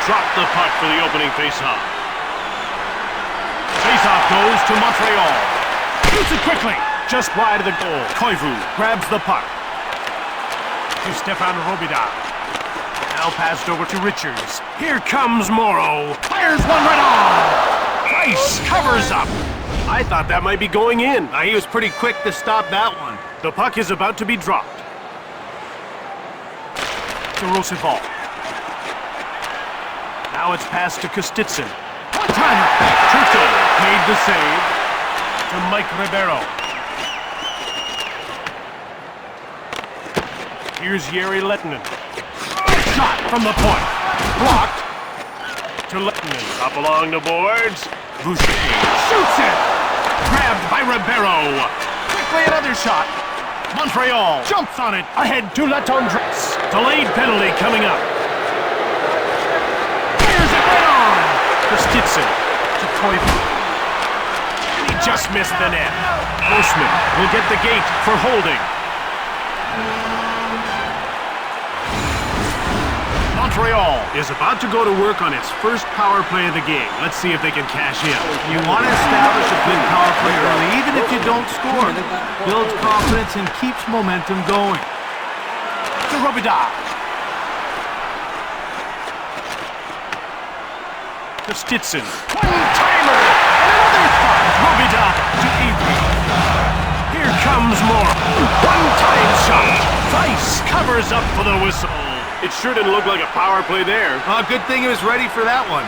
drop the puck for the opening faceoff. Faceoff goes to Montreal. Shoots it quickly, just wide of the goal. Koivu grabs the puck. To Stefan Robida. Now passed over to Richards. Here comes Morrow. Fires one right on. Price covers up. I thought that might be going in. He was pretty quick to stop that one. The puck is about to be dropped. To Roosevelt. Now it's passed to Kostitsin. One-timer. Truco made the save. To Mike Ribeiro. Here's Jere Lehtinen. Shot from the point. Blocked. To Lehtinen. Up along the boards. Boucher shoots it. Grabbed by Ribeiro. Quickly another shot. Montreal jumps on it. Ahead to Latendresse. Delayed penalty coming up. Fires it right on. Kostitsin to Koivu. And he just missed the net. Grossman will get the gate for holding. Montreal is about to go to work on its first power play of the game. Let's see if they can cash in. You want to establish a good power play early, even if you don't score. Builds confidence and keeps momentum going. To Robida. To Stitson. One-timer! Another shot! Robida to Avery. Here comes more. One-time shot. Price covers up for the whistle. It sure didn't look like a power play there. Good thing he was ready for that one.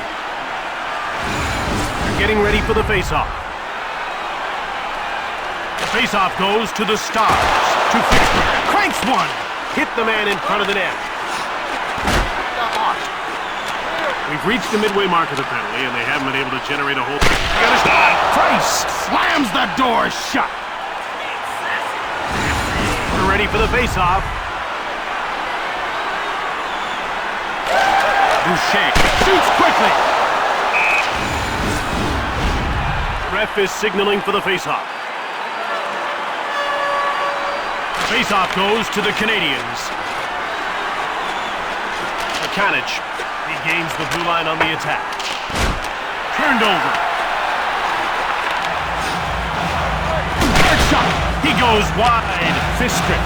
They're getting ready for the face-off. The face-off goes to the Stars. To Fixer. Cranks one. Hit the man in front of the net. We've reached the midway mark of the penalty, and they haven't been able to generate a whole... Got a shot. Price slams the door shut. We're ready for the face-off. Boucher shoots quickly. Ref is signaling for the faceoff. Faceoff goes to the Canadiens. Mechanic regains the blue line on the attack. Turned over. Hard shot. He goes wide. Fisker.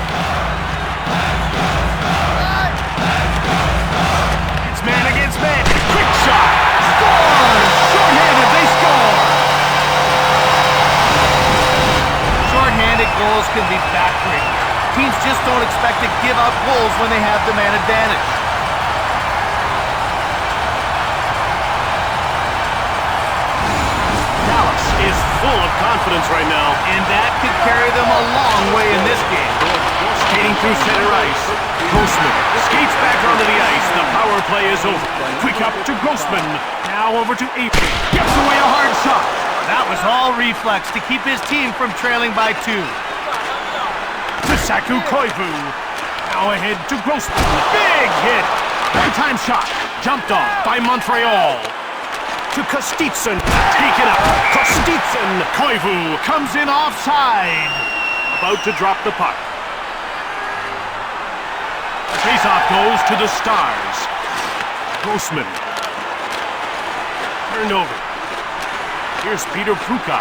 Man against man. Quick shot. Scores! Short-handed, they score! Short-handed goals can be backbreaking. Teams just don't expect to give up goals when they have the man advantage. Dallas is full of confidence right now. And that could carry them a long way in this game. Skating through center ice. Grossman skates back onto the ice. The power play is over. Quick up to Grossman. Now over to Avery. Gets away a hard shot. That was all reflex to keep his team from trailing by 2. To Saku Koivu. Now ahead to Grossman. Big hit. One-time shot. Jumped on by Montreal. To Kostitsin. Taken up. Kostitsin. Koivu comes in offside. About to drop the puck. Faceoff goes to the Stars. Grossman. Turned over. Here's Peter Pruka.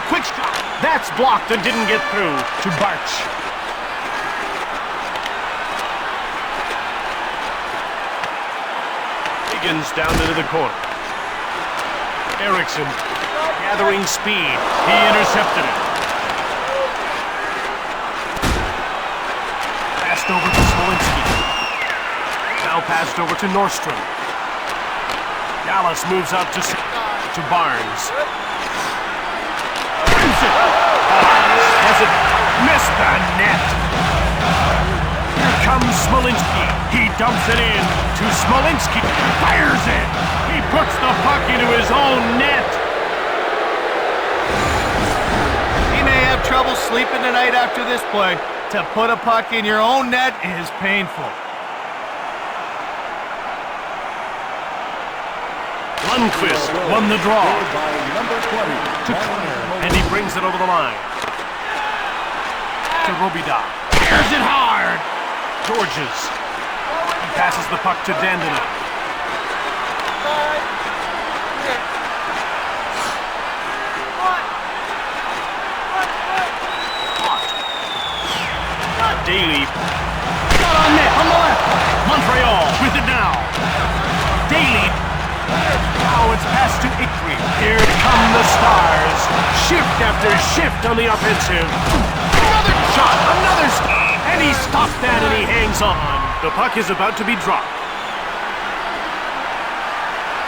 Quick shot. That's blocked and didn't get through. To Barch. Higgins down into the corner. Eriksson gathering speed. He intercepted it. Passed over to Smolinski. Now passed over to Nordstrom. Dallas moves out to Barnes. Brings it. Barnes has it. Missed the net. Here comes Smolinski. He dumps it in to Smolinski. Fires it. He puts the puck into his own net. He may have trouble sleeping tonight after this play. To put a puck in your own net is painful. Lundqvist won the draw. And he brings it over the line. To Robida. Fires it hard. Georges. He passes the puck to Dandelion. Daly. Shot on net from the left. Montreal with it now. Daly. Now it's passed to Ickrey. Here come the Stars. Shift after shift on the offensive. Another shot, another and he stops that and he hangs on. The puck is about to be dropped.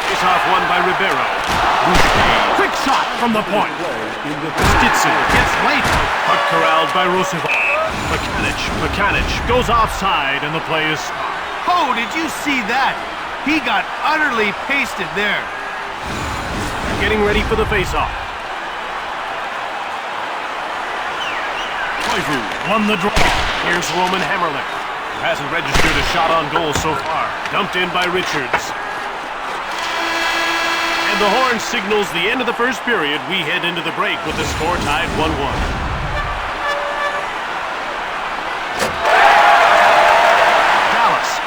Face-off won by Ribeiro. Quick shot from the point. Stitson gets late. Puck corralled by Roosevelt. Mechanic goes offside and the play is... Oh, did you see that? He got utterly pasted there. Getting ready for the face-off. Koivu won the draw. Here's Roman Hammerlick, who hasn't registered a shot on goal so far. Dumped in by Richards. And the horn signals the end of the first period. We head into the break with the score tied 1-1.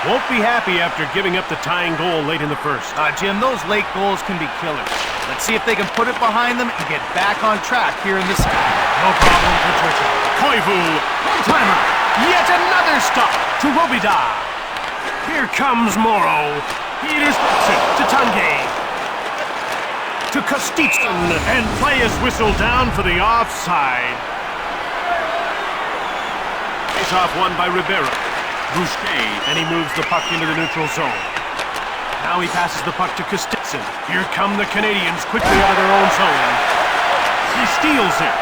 Won't be happy after giving up the tying goal late in the first. Jim, those late goals can be killers. Let's see if they can put it behind them and get back on track here in the second. No problem for Turco. Koivu, one-timer. Yet another stop to Robida. Here comes Morrow. Here's to Tanguay. To Kostitsyn. And play is whistled down for the offside. Face-off won by Ribeiro. Boucher, and he moves the puck into the neutral zone. Now he passes the puck to Kostitsyn. Here come the Canadiens quickly out of their own zone. He steals it.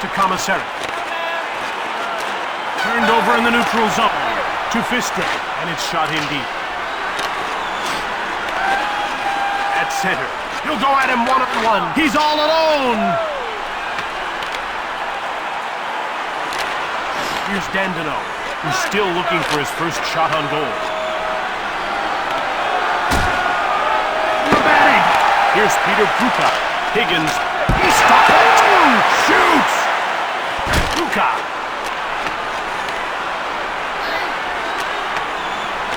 To Komisarek. Turned over in the neutral zone. To Fistra, and it's shot in deep. At center. He'll go at him one-on-one. He's all alone. Here's Dandino, who's still looking for his first shot on goal. Batting. Here's Peter Pruka. Higgins. He stopped it too. Shoots. Pruka.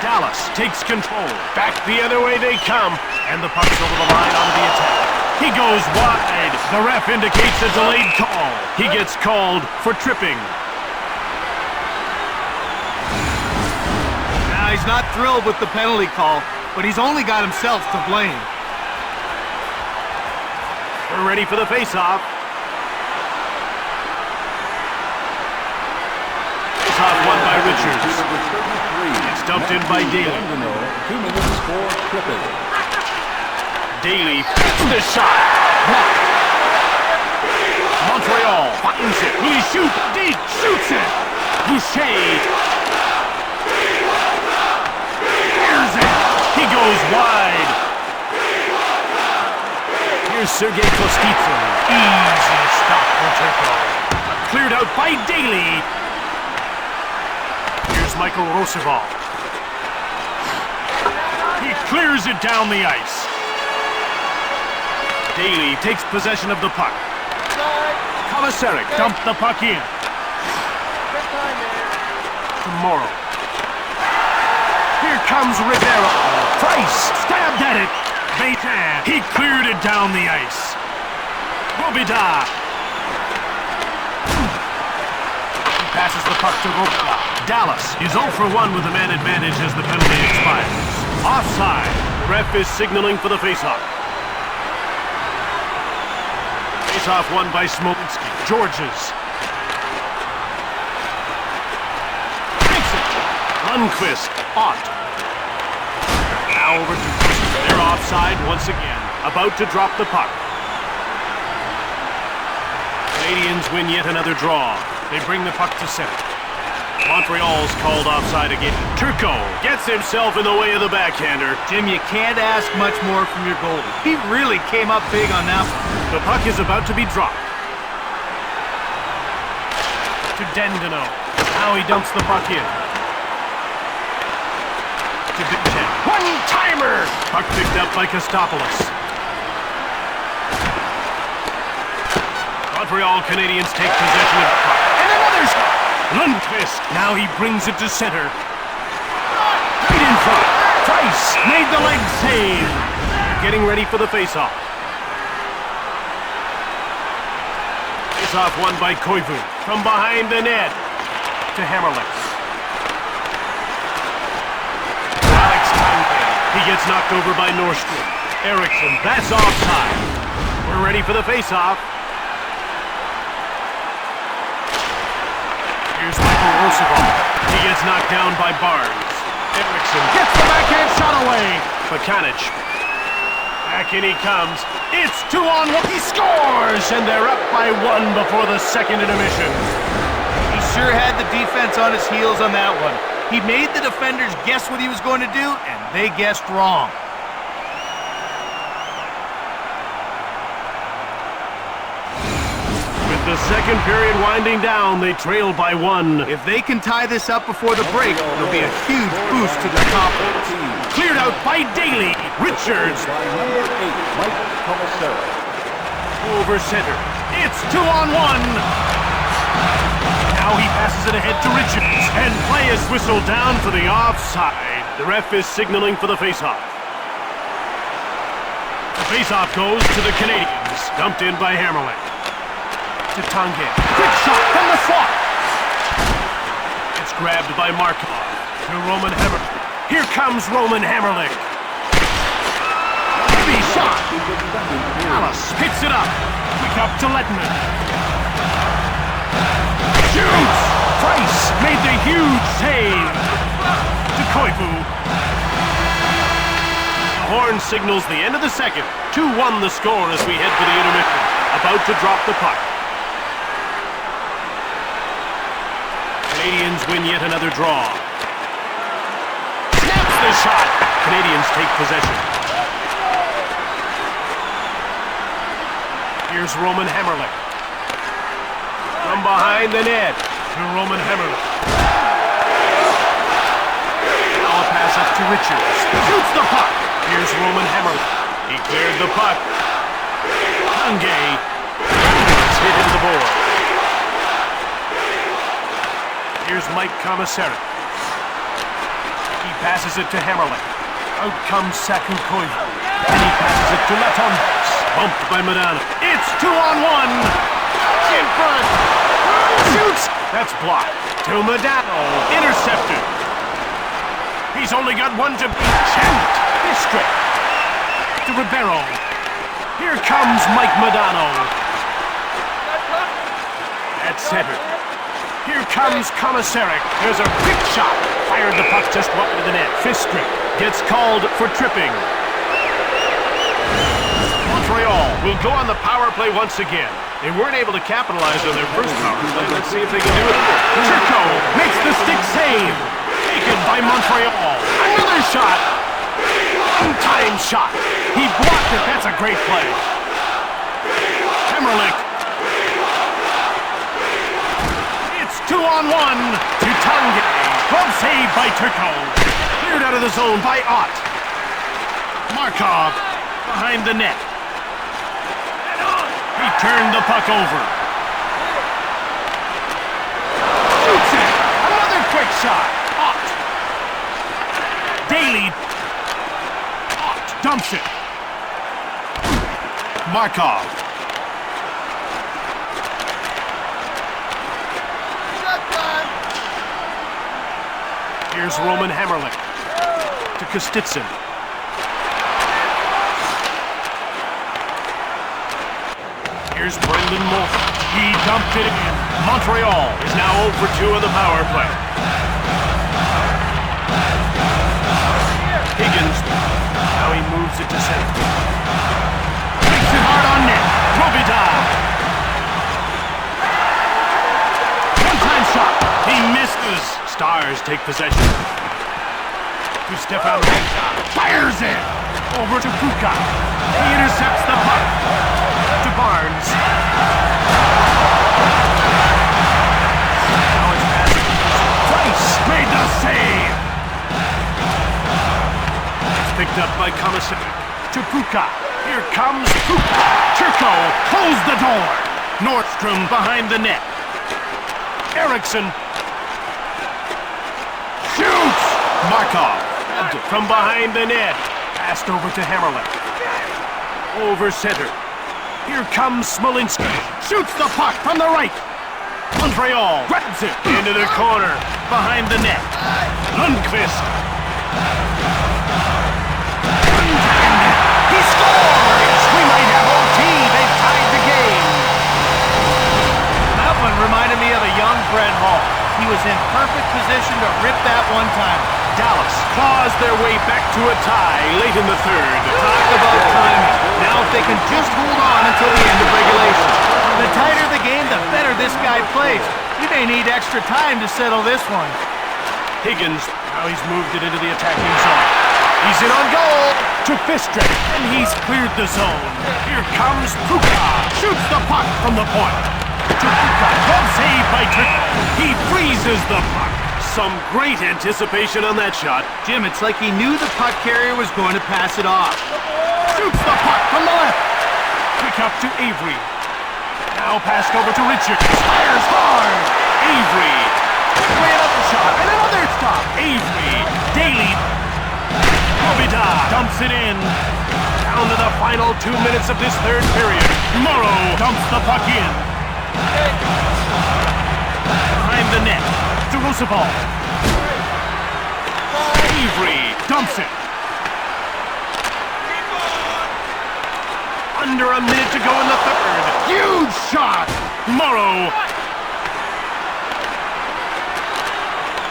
Dallas takes control. Back the other way they come. And the puck's over the line onto the attack. He goes wide. The ref indicates a delayed call. He gets called for tripping. Now, he's not thrilled with the penalty call, but he's only got himself to blame. We're ready for the face-off. Face-off won by Richards. It's dumped in by Daly. 2 minutes for tripping. Daly, the shot. Blocked. Montreal finds it. Will he shoot? Deep shoots it. Boucher. Here's it. He goes wide. Here's Sergei Kostitsyn. Easy stop for Turco. Cleared out by Daly. Here's Michael Roosevelt. He clears it down the ice. Daly takes possession of the puck. Komisarek dumped the puck in. To Morrow. Here comes Ribeiro. Price stabbed at it. Baitan. He cleared it down the ice. Robida. He passes the puck to Robida. Dallas is 0 for 1 with the man advantage as the penalty expires. Offside. Ref is signaling for the faceoff. Face-off won by Smolinski. Georges. Takes it. Lundqvist. Ott. Now over to... They're offside once again. About to drop the puck. Canadiens win yet another draw. They bring the puck to center. Montreal's called offside again. Turco gets himself in the way of the backhander. Jim, you can't ask much more from your goalie. He really came up big on that one. The puck is about to be dropped. To Dandino. Now he dumps the puck in. To Bichet. One-timer! Puck picked up by Kostopoulos. Montreal Canadiens take possession of the puck. And another shot! Lundqvist. Now he brings it to center. Right in front. Price made the leg save. Getting ready for the face-off. Face-off won by Koivu. From behind the net to Hammerlich. Alex Tange. He gets knocked over by Nordstrom. Eriksson, that's offside. We're ready for the face-off. Here's Michael Roosevelt. He gets knocked down by Barnes. Eriksson gets the backhand shot away. Pekanic. Back in he comes. It's 2-on-1. He scores! And they're up by 1 before the second intermission. He sure had the defense on his heels on that one. He made the defenders guess what he was going to do, and they guessed wrong. With the second period winding down, they trail by 1. If they can tie this up before the break, it'll be a huge boost to their confidence. Cleared out by Daly. Richards. By number 8, Mike Commissary. Over center. It's 2-on-1. Now he passes it ahead to Richards. And play is whistled down for the offside. The ref is signaling for the faceoff. The faceoff goes to the Canadiens. Dumped in by Hammerlich. To Tange. Quick shot from the slot. It's grabbed by Markov. To Roman Hammerlich. Here comes Roman Hammerlich. Heavy shot. Alice hits it up. Quick up to Lettman. Shoots! Price made the huge save. To Koivu. The horn signals the end of the second. 2-1 the score as we head for the intermission. About to drop the puck. Canadiens win yet another draw. Snaps the shot. Canadiens take possession. Here's Roman Hammerlich. From behind the net to Roman Hammerlich. Now a pass up to Richards. Shoots the puck. Here's Roman Hammerlich. He cleared the puck. Tange. It's hit into the board. Here's Mike Commissary. He passes it to Hammerlich. Out comes Saku Koivu. And he passes it to Latondas. Bumped by Madonna. It's 2-on-1. In front. Shoots. That's blocked. To Madonna. Intercepted. He's only got one to beat. Champed. District. To Ribeiro. Here comes Mike Madonna. At center. Here comes Commissary. There's a quick shot. Fired the puck just wide of the net. Fistrick gets called for tripping. Montreal will go on the power play once again. They weren't able to capitalize on their first power play. Let's see if they can do it. Turco makes the stick save. Taken by Montreal. Another shot. One-time shot. He blocked it. That's a great play. Hammerlich. 2-on-1 to Tange. Glove save by Turco. Cleared out of the zone by Ott. Markov behind the net. He turned the puck over. Shoots it. Another quick shot. Ott. Daly. Ott dumps it. Markov. Here's Roman Hammerlich to Kostitsyn. Here's Brendan Moore. He dumped it in. Montreal is now 0 for 2 on the power play. Higgins. Now he moves it to center. Makes it hard on net. Robitaille. One-time shot. He misses. Stars take possession. To Stefan Renta. Fires it! Over to Puka. He intercepts the puck. To Barnes. Now it's passed. Price made the save! It's picked up by Commissary. To Puka. Here comes Puka. Turco closed the door. Nordstrom behind the net. Eriksson. Shoots! Markov from behind the net. Passed over to Hammerlich. Over center. Here comes Smolinski. Shoots the puck from the right. Montreal grabs it into the corner behind the net. Lundqvist. He scores! We might have OT. They've tied the game. That one reminded me of a young Brett Hall. He was in perfect position to rip that one time. Dallas claws their way back to a tie late in the third. Talk about timing. Now if they can just hold on until the end of regulation. The tighter the game, the better this guy plays. We may need extra time to settle this one. Higgins, now he's moved it into the attacking zone. He's in on goal to Fistrick, and he's cleared the zone. Here comes Puka. Shoots the puck from the point. To Puka. Glove save by Trickle. He freezes the puck. Some great anticipation on that shot. Jim, it's like he knew the puck carrier was going to pass it off. Shoots the puck from the left. Quick up to Avery. Now passed over to Richards. Fires hard. Avery. Way another shot. And another stop. Avery. Daly. Robida dumps it in. Down to the final 2 minutes of this third period. Morrow dumps the puck in. Behind the net. To Roosevelt. Avery dumps it. Under a minute to go in the third. Huge shot! Morrow.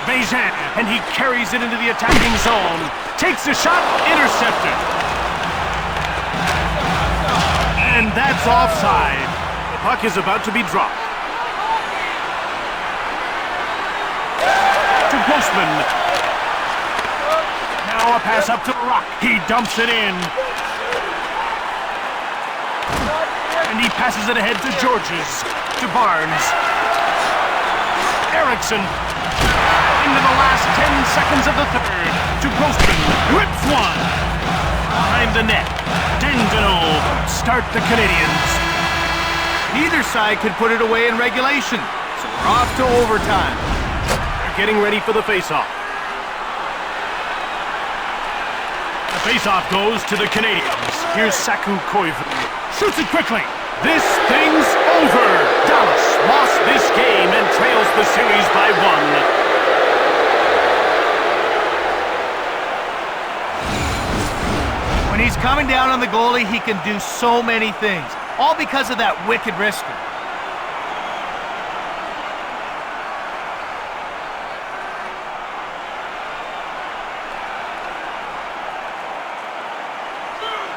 Bejan, and he carries it into the attacking zone. Takes a shot, intercepted. And that's offside. The puck is about to be dropped. To Grossman. Now a pass up to Rock. He dumps it in. And he passes it ahead to Georges. To Barnes. Erickson. Into the last 10 seconds of the third. To Grossman. Rips one. Behind the net. Dandenault. Start the Canadiens. Neither side could put it away in regulation. So we're off to overtime. They're getting ready for the face-off. The face-off goes to the Canadiens. Here's Saku Koivu. Shoots it quickly. This thing's over. Dallas lost this game and trails the series by 1. When he's coming down on the goalie, he can do so many things. All because of that wicked wrister.